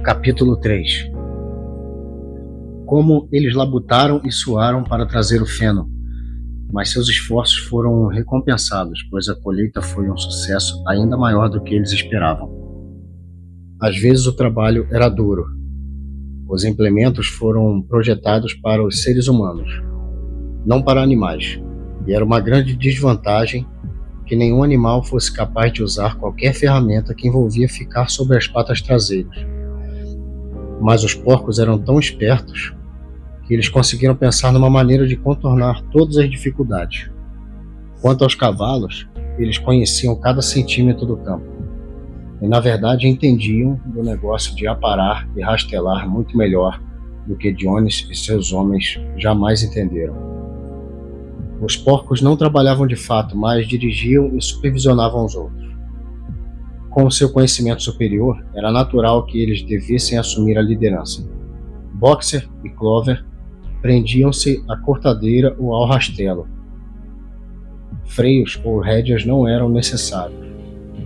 Capítulo 3. Como eles labutaram e suaram para trazer o feno, mas seus esforços foram recompensados, pois a colheita foi um sucesso ainda maior do que eles esperavam. Às vezes o trabalho era duro. Os implementos foram projetados para os seres humanos, não para animais, e era uma grande desvantagem que nenhum animal fosse capaz de usar qualquer ferramenta que envolvia ficar sobre as patas traseiras. Mas os porcos eram tão espertos que eles conseguiram pensar numa maneira de contornar todas as dificuldades. Quanto aos cavalos, eles conheciam cada centímetro do campo e, na verdade, entendiam do negócio de aparar e rastelar muito melhor do que Jones e seus homens jamais entenderam. Os porcos não trabalhavam de fato, mas dirigiam e supervisionavam os outros. Com seu conhecimento superior, era natural que eles devessem assumir a liderança. Boxer e Clover prendiam-se à cortadeira ou ao rastelo. Freios ou rédeas não eram necessários,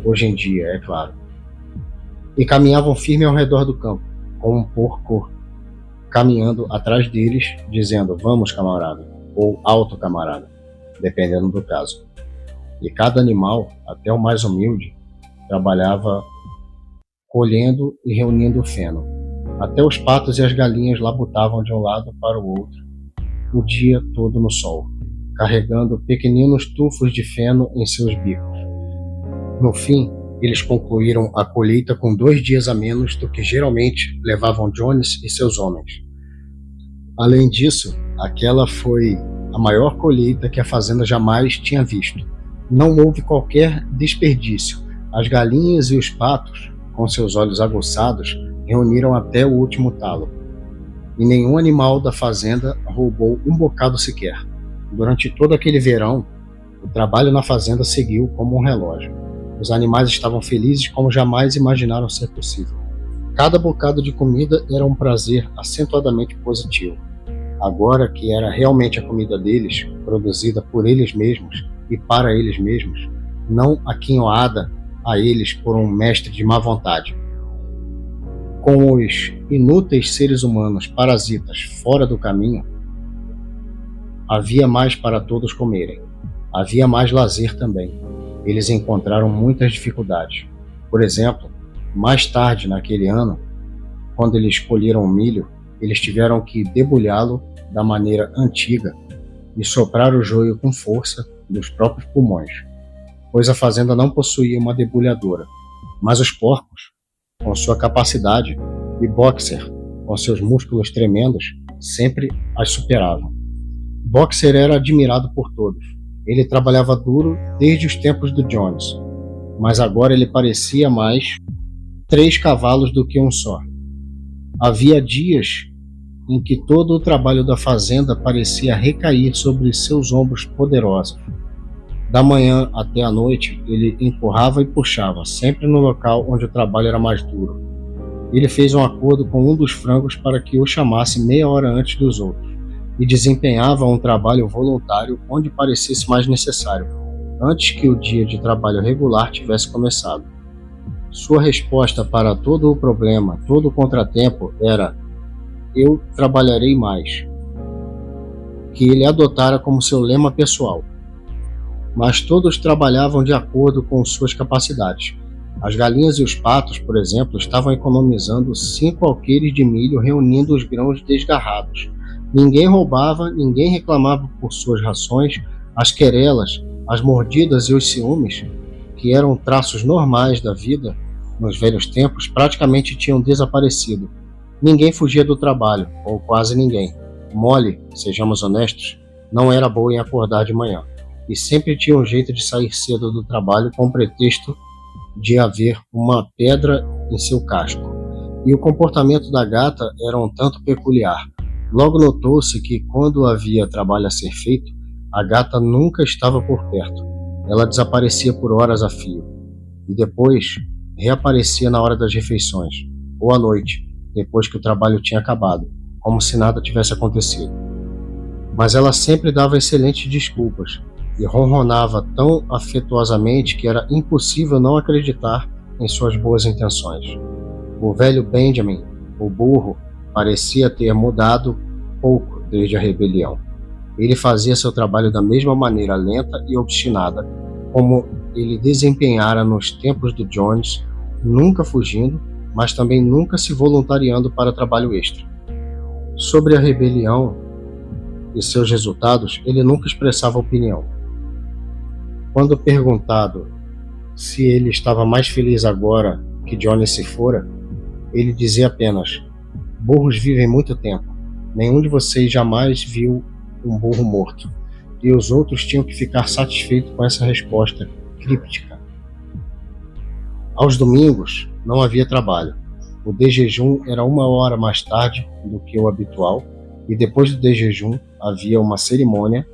hoje em dia, é claro. E caminhavam firme ao redor do campo, com um porco caminhando atrás deles, dizendo "Vamos, camarada", ou "Alto, camarada", dependendo do caso. E cada animal, até o mais humilde, trabalhava colhendo e reunindo o feno. Até os patos e as galinhas labutavam de um lado para o outro, o dia todo no sol, carregando pequeninos tufos de feno em seus bicos. No fim, eles concluíram a colheita com 2 dias a menos do que geralmente levavam Jones e seus homens. Além disso, aquela foi a maior colheita que a fazenda jamais tinha visto. Não houve qualquer desperdício. As galinhas e os patos, com seus olhos aguçados, reuniram até o último talo. E nenhum animal da fazenda roubou um bocado sequer. Durante todo aquele verão, o trabalho na fazenda seguiu como um relógio. Os animais estavam felizes como jamais imaginaram ser possível. Cada bocado de comida era um prazer acentuadamente positivo. Agora que era realmente a comida deles, produzida por eles mesmos e para eles mesmos, não aquinhoada a eles por um mestre de má vontade. Com os inúteis seres humanos parasitas fora do caminho, havia mais para todos comerem. Havia mais lazer também. Eles encontraram muitas dificuldades. Por exemplo, mais tarde naquele ano, quando eles colheram o milho, eles tiveram que debulhá-lo da maneira antiga e soprar o joio com força dos próprios pulmões, pois a fazenda não possuía uma debulhadora. Mas os porcos, com sua capacidade, e Boxer, com seus músculos tremendos, sempre as superavam. Boxer era admirado por todos. Ele trabalhava duro desde os tempos do Jones, mas agora ele parecia mais 3 cavalos do que um só. Havia dias em que todo o trabalho da fazenda parecia recair sobre seus ombros poderosos. Da manhã até a noite, ele empurrava e puxava, sempre no local onde o trabalho era mais duro. Ele fez um acordo com um dos frangos para que o chamasse meia hora antes dos outros, e desempenhava um trabalho voluntário onde parecesse mais necessário, antes que o dia de trabalho regular tivesse começado. Sua resposta para todo o problema, todo o contratempo, era "Eu trabalharei mais", que ele adotara como seu lema pessoal. Mas todos trabalhavam de acordo com suas capacidades. As galinhas e os patos, por exemplo, estavam economizando 5 alqueires de milho reunindo os grãos desgarrados. Ninguém roubava, ninguém reclamava por suas rações. As querelas, as mordidas e os ciúmes, que eram traços normais da vida nos velhos tempos, praticamente tinham desaparecido. Ninguém fugia do trabalho, ou quase ninguém. Molly, sejamos honestos, não era boa em acordar de manhã, e sempre tinha um jeito de sair cedo do trabalho com o pretexto de haver uma pedra em seu casco. E o comportamento da gata era um tanto peculiar. Logo notou-se que, quando havia trabalho a ser feito, a gata nunca estava por perto. Ela desaparecia por horas a fio, e depois reaparecia na hora das refeições, ou à noite, depois que o trabalho tinha acabado, como se nada tivesse acontecido. Mas ela sempre dava excelentes desculpas, e ronronava tão afetuosamente que era impossível não acreditar em suas boas intenções. O velho Benjamin O burro parecia ter mudado pouco desde a rebelião. Ele fazia seu trabalho da mesma maneira lenta e obstinada como ele desempenhara nos tempos do Jones, nunca fugindo, mas também nunca se voluntariando para trabalho extra. Sobre a rebelião e seus resultados, ele nunca expressava opinião. Quando perguntado se ele estava mais feliz agora que Jones se fora, ele dizia apenas: burros vivem muito tempo. Nenhum de vocês jamais viu um burro morto. E os outros tinham que ficar satisfeitos com essa resposta críptica. Aos domingos não havia trabalho. O desjejum era 1 hora mais tarde do que o habitual, e depois do desjejum havia uma cerimônia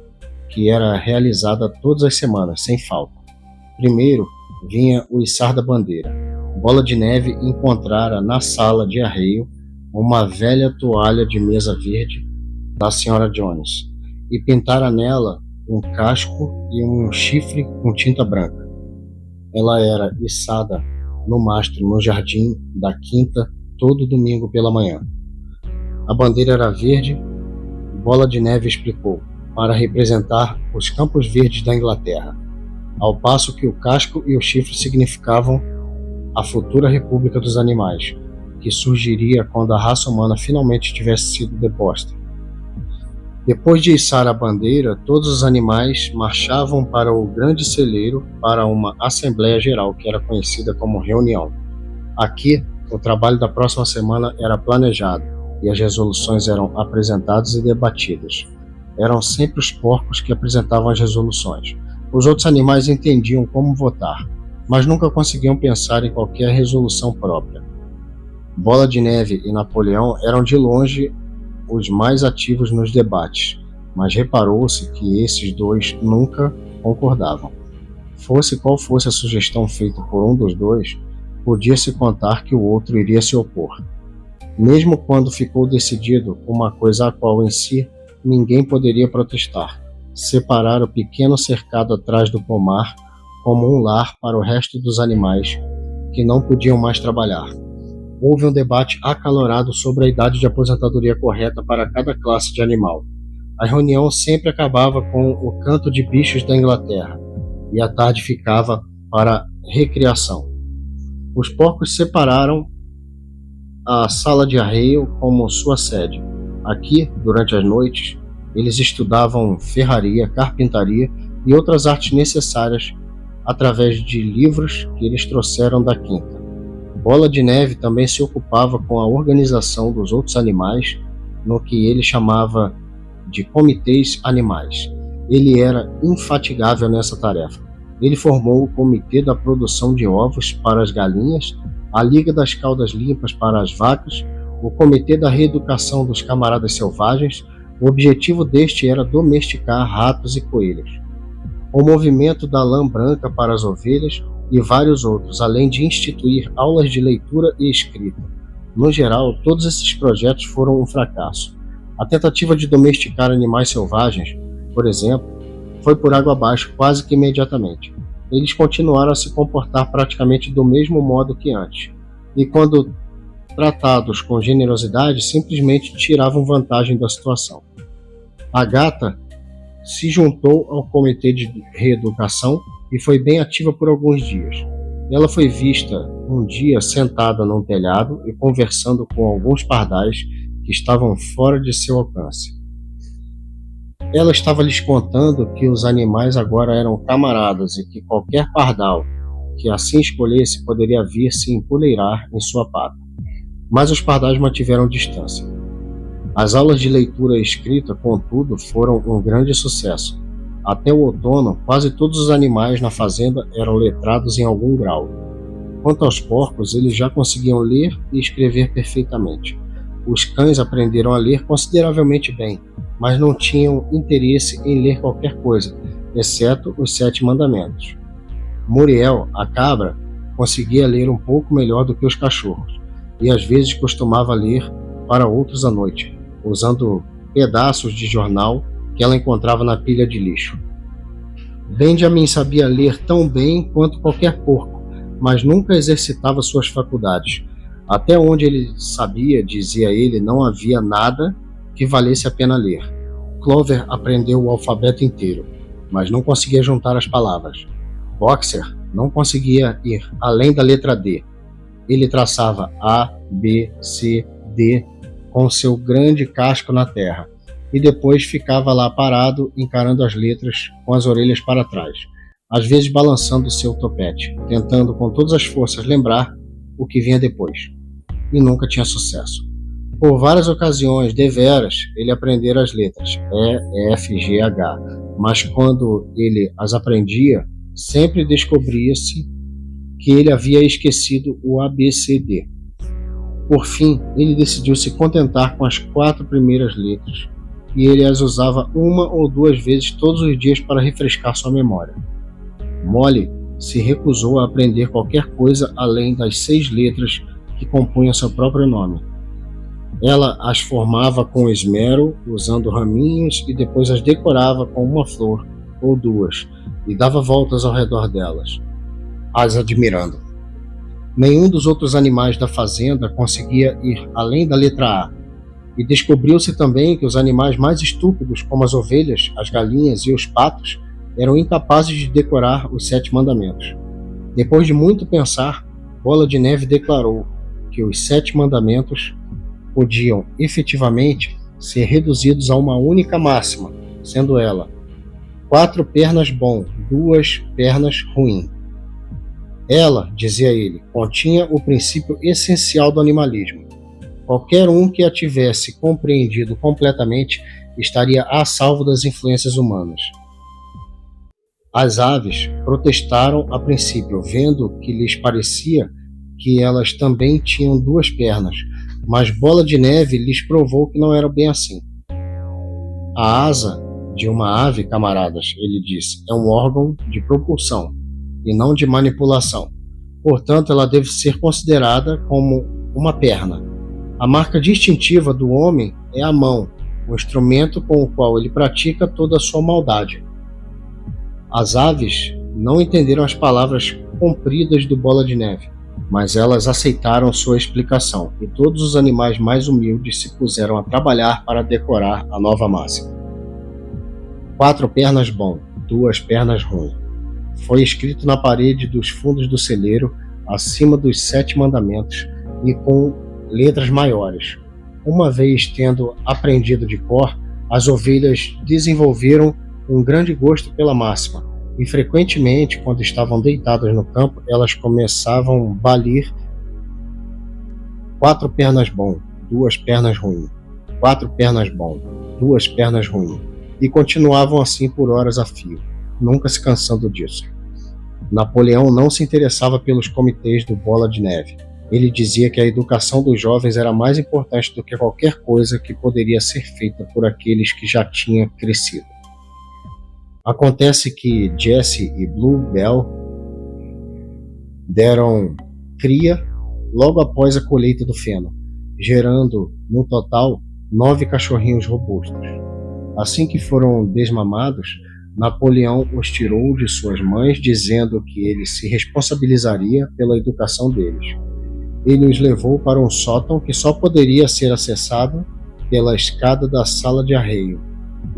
que era realizada todas as semanas, sem falta. Primeiro vinha o içar da bandeira. Bola de Neve encontrara na sala de arreio uma velha toalha de mesa verde da Sra. Jones e pintara nela um casco e um chifre com tinta branca. Ela era içada no mastro no jardim da quinta todo domingo pela manhã. A bandeira era verde, Bola de Neve explicou, para representar os campos verdes da Inglaterra, ao passo que o casco e o chifre significavam a futura República dos Animais, que surgiria quando a raça humana finalmente tivesse sido deposta. Depois de içar a bandeira, todos os animais marchavam para o grande celeiro para uma Assembleia Geral, que era conhecida como reunião. Aqui, o trabalho da próxima semana era planejado e as resoluções eram apresentadas e debatidas. Eram sempre os porcos que apresentavam as resoluções. Os outros animais entendiam como votar, mas nunca conseguiam pensar em qualquer resolução própria. Bola de Neve e Napoleão eram de longe os mais ativos nos debates, mas reparou-se que esses dois nunca concordavam. Fosse qual fosse a sugestão feita por um dos dois, podia-se contar que o outro iria se opor. Mesmo quando ficou decidido uma coisa a qual em si ninguém poderia protestar, separar o pequeno cercado atrás do pomar como um lar para o resto dos animais que não podiam mais trabalhar. Houve um debate acalorado sobre a idade de aposentadoria correta para cada classe de animal. A reunião sempre acabava com o canto de bichos da Inglaterra, e a tarde ficava para recriação. Os porcos separaram a sala de arreio como sua sede. Aqui, durante as noites, eles estudavam ferraria, carpintaria e outras artes necessárias através de livros que eles trouxeram da quinta. Bola de Neve também se ocupava com a organização dos outros animais no que ele chamava de comitês animais. Ele era infatigável nessa tarefa. Ele formou o Comitê da Produção de Ovos para as galinhas, a Liga das Caudas Limpas para as vacas, o Comitê da Reeducação dos Camaradas Selvagens. O objetivo deste era domesticar ratos e coelhos. O Movimento da Lã Branca para as ovelhas e vários outros, além de instituir aulas de leitura e escrita. No geral, todos esses projetos foram um fracasso. A tentativa de domesticar animais selvagens, por exemplo, foi por água abaixo quase que imediatamente. Eles continuaram a se comportar praticamente do mesmo modo que antes, e quando tratados com generosidade, simplesmente tiravam vantagem da situação. A gata se juntou ao comitê de reeducação e foi bem ativa por alguns dias. Ela foi vista um dia sentada num telhado e conversando com alguns pardais que estavam fora de seu alcance. Ela estava lhes contando que os animais agora eram camaradas e que qualquer pardal que assim escolhesse poderia vir se empoleirar em sua pata. Mas os pardais mantiveram distância. As aulas de leitura e escrita, contudo, foram um grande sucesso. Até o outono, quase todos os animais na fazenda eram letrados em algum grau. Quanto aos porcos, eles já conseguiam ler e escrever perfeitamente. Os cães aprenderam a ler consideravelmente bem, mas não tinham interesse em ler qualquer coisa, exceto os 7 mandamentos. Muriel, a cabra, conseguia ler um pouco melhor do que os cachorros, e às vezes costumava ler para outros à noite, usando pedaços de jornal que ela encontrava na pilha de lixo. Benjamin sabia ler tão bem quanto qualquer porco, mas nunca exercitava suas faculdades. Até onde ele sabia, dizia ele, não havia nada que valesse a pena ler. Clover aprendeu o alfabeto inteiro, mas não conseguia juntar as palavras. Boxer não conseguia ir além da letra D. Ele traçava A, B, C, D com seu grande casco na terra, e depois ficava lá parado, encarando as letras com as orelhas para trás, às vezes balançando seu topete, tentando com todas as forças lembrar o que vinha depois. E nunca tinha sucesso. Por várias ocasiões, deveras, ele aprendera as letras E, F, G, H, mas quando ele as aprendia, sempre descobria-se que ele havia esquecido o ABCD. Por fim, ele decidiu se contentar com as 4 primeiras letras, e ele as usava 1 ou 2 vezes todos os dias para refrescar sua memória. Molly se recusou a aprender qualquer coisa além das 6 letras que compunham seu próprio nome. Ela as formava com esmero, usando raminhos, e depois as decorava com uma flor ou 2, e dava voltas ao redor delas, as admirando. Nenhum dos outros animais da fazenda conseguia ir além da letra A, e descobriu-se também que os animais mais estúpidos, como as ovelhas, as galinhas e os patos, eram incapazes de decorar os 7 mandamentos. Depois de muito pensar, Bola de Neve declarou que os 7 mandamentos podiam efetivamente ser reduzidos a uma única máxima, sendo ela: 4 pernas bom, 2 pernas ruim. Ela, dizia ele, continha o princípio essencial do animalismo. Qualquer um que a tivesse compreendido completamente estaria a salvo das influências humanas. As aves protestaram a princípio, vendo que lhes parecia que elas também tinham 2 pernas, mas Bola de Neve lhes provou que não era bem assim. A asa de uma ave, camaradas, ele disse, é um órgão de propulsão e não de manipulação. Portanto, ela deve ser considerada como uma perna. A marca distintiva do homem é a mão, o instrumento com o qual ele pratica toda a sua maldade. As aves não entenderam as palavras compridas do Bola de Neve, mas elas aceitaram sua explicação, e todos os animais mais humildes se puseram a trabalhar para decorar a nova máxima. 4 pernas bom, 2 pernas ruim. Foi escrito na parede dos fundos do celeiro, acima dos 7 mandamentos, e com letras maiores. Uma vez tendo aprendido de cor, as ovelhas desenvolveram um grande gosto pela máxima, e frequentemente, quando estavam deitadas no campo, elas começavam a balir: 4 pernas bom, 2 pernas ruim, 4 pernas bom, 2 pernas ruim, e continuavam assim por horas a fio, nunca se cansando disso. Napoleão não se interessava pelos comitês do Bola de Neve. Ele dizia que a educação dos jovens era mais importante do que qualquer coisa que poderia ser feita por aqueles que já tinham crescido. Acontece que Jessie e Bluebell deram cria logo após a colheita do feno, gerando, no total, 9 cachorrinhos robustos. Assim que foram desmamados, Napoleão os tirou de suas mães, dizendo que ele se responsabilizaria pela educação deles. Ele os levou para um sótão que só poderia ser acessado pela escada da sala de arreio,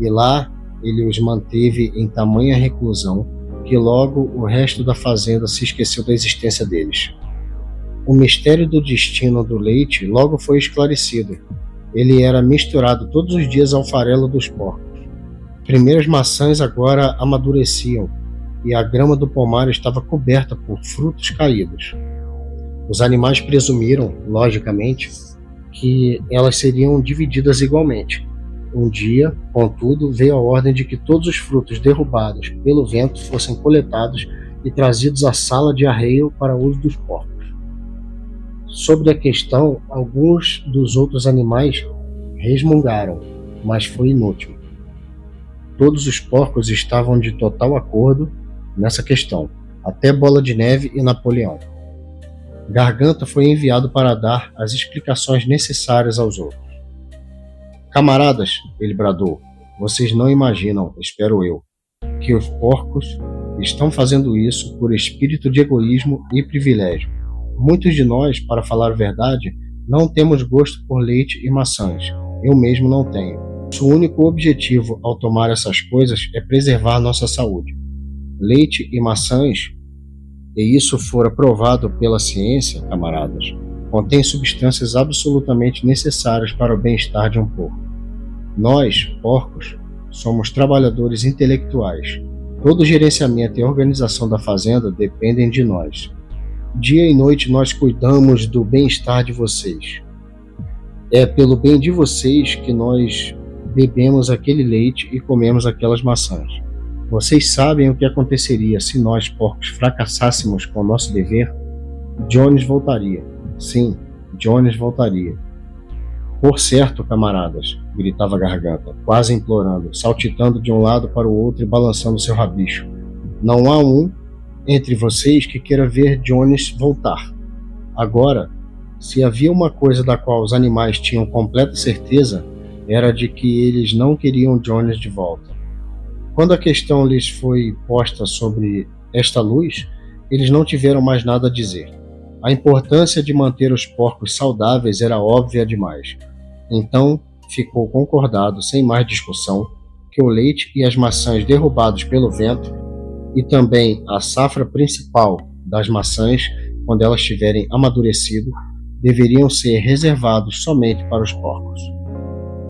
e lá ele os manteve em tamanha reclusão que logo o resto da fazenda se esqueceu da existência deles. O mistério do destino do leite logo foi esclarecido. Ele era misturado todos os dias ao farelo dos porcos. Primeiras maçãs agora amadureciam, e a grama do pomar estava coberta por frutos caídos. Os animais presumiram, logicamente, que elas seriam divididas igualmente. Um dia, contudo, veio a ordem de que todos os frutos derrubados pelo vento fossem coletados e trazidos à sala de arreio para uso dos porcos. Sobre a questão, alguns dos outros animais resmungaram, mas foi inútil. Todos os porcos estavam de total acordo nessa questão, até Bola de Neve e Napoleão. Garganta foi enviado para dar as explicações necessárias aos outros. Camaradas, ele bradou, vocês não imaginam, espero eu, que os porcos estão fazendo isso por espírito de egoísmo e privilégio. Muitos de nós, para falar a verdade, não temos gosto por leite e maçãs. Eu mesmo não tenho. Nosso único objetivo ao tomar essas coisas é preservar nossa saúde. Leite e maçãs, e isso fora provado pela ciência, camaradas, contém substâncias absolutamente necessárias para o bem-estar de um porco. Nós, porcos, somos trabalhadores intelectuais. Todo o gerenciamento e organização da fazenda dependem de nós. Dia e noite nós cuidamos do bem-estar de vocês. É pelo bem de vocês que nós bebemos aquele leite e comemos aquelas maçãs. Vocês sabem o que aconteceria se nós, porcos, fracassássemos com o nosso dever? Jones voltaria. Sim, Jones voltaria. Por certo, camaradas, gritava a Garganta, quase implorando, saltitando de um lado para o outro e balançando seu rabicho. Não há um entre vocês que queira ver Jones voltar. Agora, se havia uma coisa da qual os animais tinham completa certeza, era de que eles não queriam Jones de volta. Quando a questão lhes foi posta sobre esta luz, eles não tiveram mais nada a dizer. A importância de manter os porcos saudáveis era óbvia demais. Então, ficou concordado, sem mais discussão, que o leite e as maçãs derrubados pelo vento, e também a safra principal das maçãs, quando elas tiverem amadurecido, deveriam ser reservados somente para os porcos.